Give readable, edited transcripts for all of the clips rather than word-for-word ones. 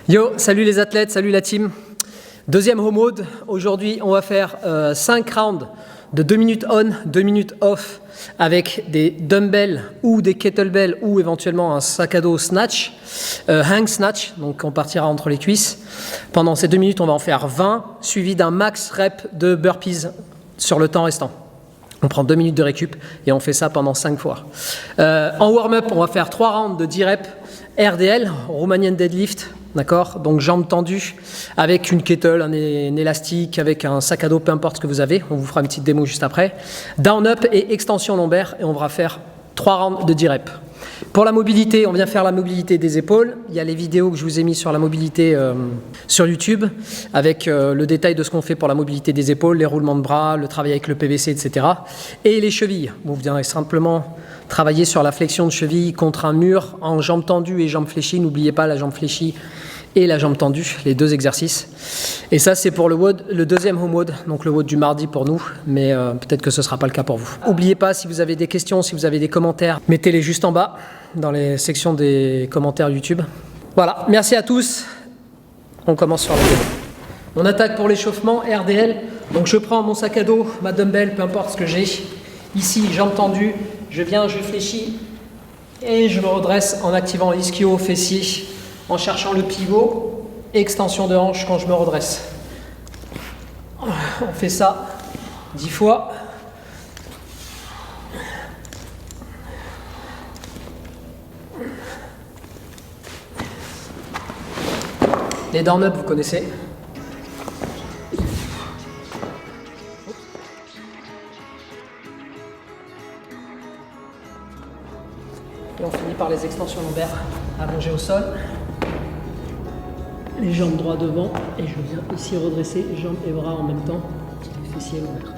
Yo, salut les athlètes, salut la team. Deuxième home mode. Aujourd'hui, on va faire 5 rounds de 2 minutes on, 2 minutes off avec des dumbbells ou des kettlebells ou éventuellement un sac à dos snatch, hang snatch, donc on partira entre les cuisses. Pendant ces 2 minutes, on va en faire 20, suivi d'un max rep de burpees sur le temps restant. On prend 2 minutes de récup et on fait ça pendant 5 fois. En warm-up, on va faire 3 rounds de 10 reps RDL, Romanian Deadlift, d'accord? Donc jambes tendues avec une kettle, un élastique, avec un sac à dos, peu importe ce que vous avez. On vous fera une petite démo juste après. Down-up et extension lombaire et on va faire 3 rounds de 10 reps. Pour la mobilité, on vient faire la mobilité des épaules. Il y a les vidéos que je vous ai mis sur la mobilité sur YouTube avec le détail de ce qu'on fait pour la mobilité des épaules, les roulements de bras, le travail avec le PVC, etc. Et les chevilles. Vous viendrez simplement travailler sur la flexion de cheville contre un mur en jambes tendues et jambes fléchies. N'oubliez pas la jambe fléchie et la jambe tendue, les 2 exercices. Et ça, c'est pour le deuxième home mode, donc le WOD du mardi pour nous, mais peut-être que ce ne sera pas le cas pour vous. N'oubliez pas, si vous avez des questions, si vous avez des commentaires, mettez-les juste en bas, dans les sections des commentaires YouTube. Voilà, merci à tous. On commence sur la vidéo. On attaque pour l'échauffement, RDL. Donc je prends mon sac à dos, ma dumbbell, peu importe ce que j'ai. Ici, jambes tendues, je viens, je fléchis et je me redresse en activant l'ischio fessier, en cherchant le pivot, extension de hanche quand je me redresse. On fait ça 10 fois. Les down-up, vous connaissez. Et on finit par les extensions lombaires, allongées au sol. Les jambes droit devant et je viens ici redresser jambes et bras en même temps, les fessiers lombaires.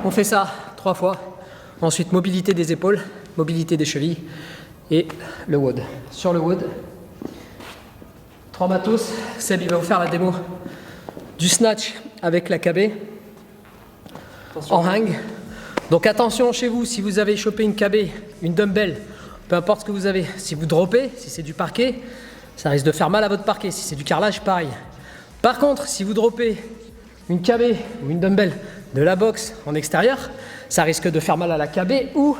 On fait ça 3 fois. Ensuite, mobilité des épaules, mobilité des chevilles et le WOD. Sur le WOD, 3 matos. Seb, il va vous faire la démo du snatch avec la KB en hang. Donc attention chez vous, si vous avez chopé une KB, une dumbbell, peu importe ce que vous avez, si vous droppez, si c'est du parquet, ça risque de faire mal à votre parquet. Si c'est du carrelage, pareil. Par contre, si vous droppez une KB ou une dumbbell de la boxe en extérieur, ça risque de faire mal à la KB ou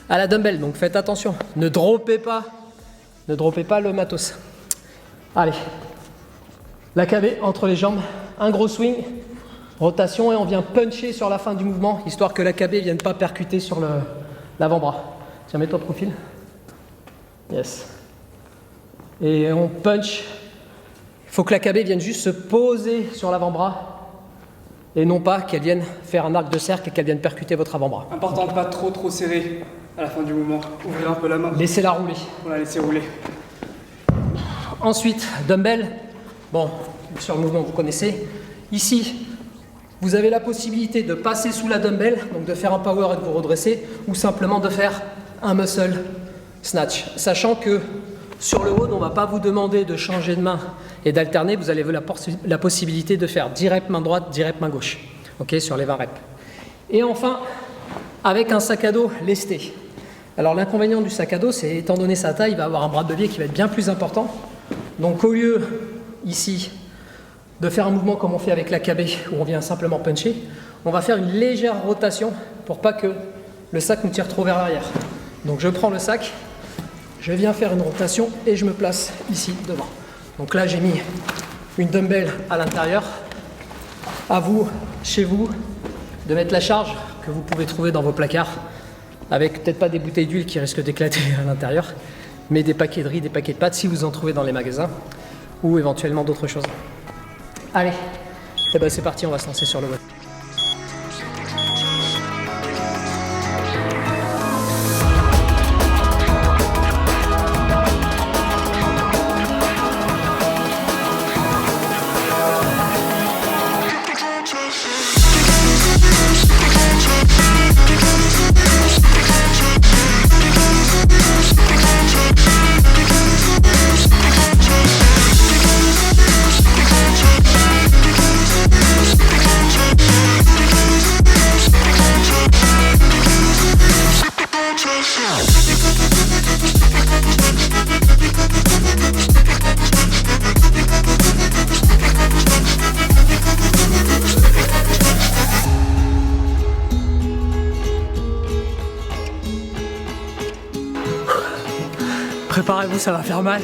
à la dumbbell. Donc faites attention, ne droppez pas le matos. Allez, la KB entre les jambes, un gros swing, rotation et on vient puncher sur la fin du mouvement, histoire que la KB ne vienne pas percuter sur l'avant-bras. Tiens, mets-toi profil. Yes. Et on punch. Il faut que la KB vienne juste se poser sur l'avant-bras et non pas qu'elle vienne faire un arc de cercle et qu'elle vienne percuter votre avant-bras. Important de ne pas trop serrer à la fin du mouvement. Ouvrir un peu la main. Laissez-la rouler. On la laisser rouler. Ensuite, dumbbell. Bon, sur le mouvement, vous connaissez. Ici, vous avez la possibilité de passer sous la dumbbell, donc de faire un power et de vous redresser, ou simplement de faire un muscle snatch. Sachant que sur le WOD, on ne va pas vous demander de changer de main et d'alterner, vous avez la possibilité de faire 10 reps main droite, 10 reps main gauche, okay, sur les 20 reps. Et enfin, avec un sac à dos lesté. Alors l'inconvénient du sac à dos, c'est étant donné sa taille, il va avoir un bras de levier qui va être bien plus important. Donc au lieu, ici, de faire un mouvement comme on fait avec la KB, où on vient simplement puncher, on va faire une légère rotation pour pas que le sac nous tire trop vers l'arrière. Donc je prends le sac, je viens faire une rotation et je me place ici devant. Donc là j'ai mis une dumbbell à l'intérieur. À vous, chez vous, de mettre la charge que vous pouvez trouver dans vos placards, avec peut-être pas des bouteilles d'huile qui risquent d'éclater à l'intérieur, mais des paquets de riz, des paquets de pâtes si vous en trouvez dans les magasins, ou éventuellement d'autres choses. Allez, et ben c'est parti, on va se lancer sur le web. Préparez-vous, ça va faire mal.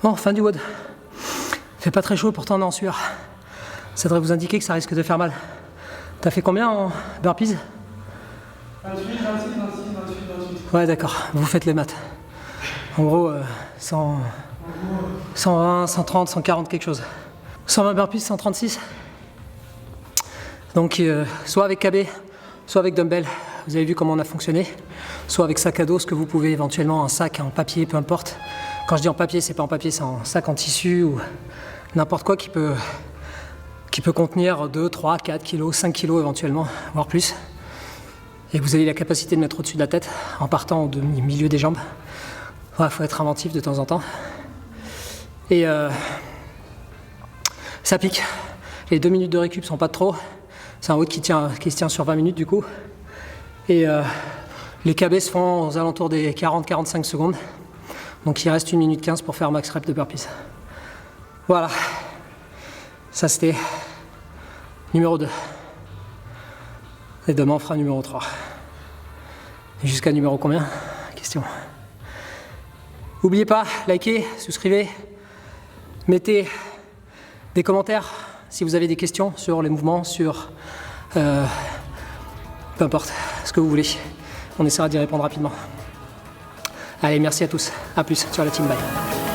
Bon, fin du WOD. Fait pas très chaud, pourtant on est en sueur. Ça devrait vous indiquer que ça risque de faire mal. T'as fait combien en burpees? 28, 26, 26, 28, 28. Ouais, d'accord, vous faites les maths. En gros, 120, 130, 140 quelque chose. 120 burpees, 136. Donc, soit avec KB, soit avec dumbbell. Vous avez vu comment on a fonctionné. Soit avec sac à dos, ce que vous pouvez éventuellement, un sac en papier, peu importe. Quand je dis en papier, c'est pas en papier, c'est en sac en tissu ou n'importe quoi qui peut contenir 2, 3, 4 kilos, 5 kilos éventuellement, voire plus. Et que vous avez la capacité de mettre au-dessus de la tête en partant au milieu des jambes. Il faut être inventif de temps en temps. Et ça pique. Les 2 minutes de récup sont pas de trop. C'est un WOD qui se tient sur 20 minutes du coup. Et les KB se font aux alentours des 40-45 secondes. Donc il reste 1 minute 15 pour faire max rep de burpees. Voilà. Ça c'était numéro 2. Et demain on fera numéro 3. Et jusqu'à numéro combien? Question. N'oubliez pas, likez, souscrivez, mettez des commentaires si vous avez des questions sur les mouvements, sur peu importe ce que vous voulez. On essaiera d'y répondre rapidement. Allez, merci à tous. A plus sur la team. Bye.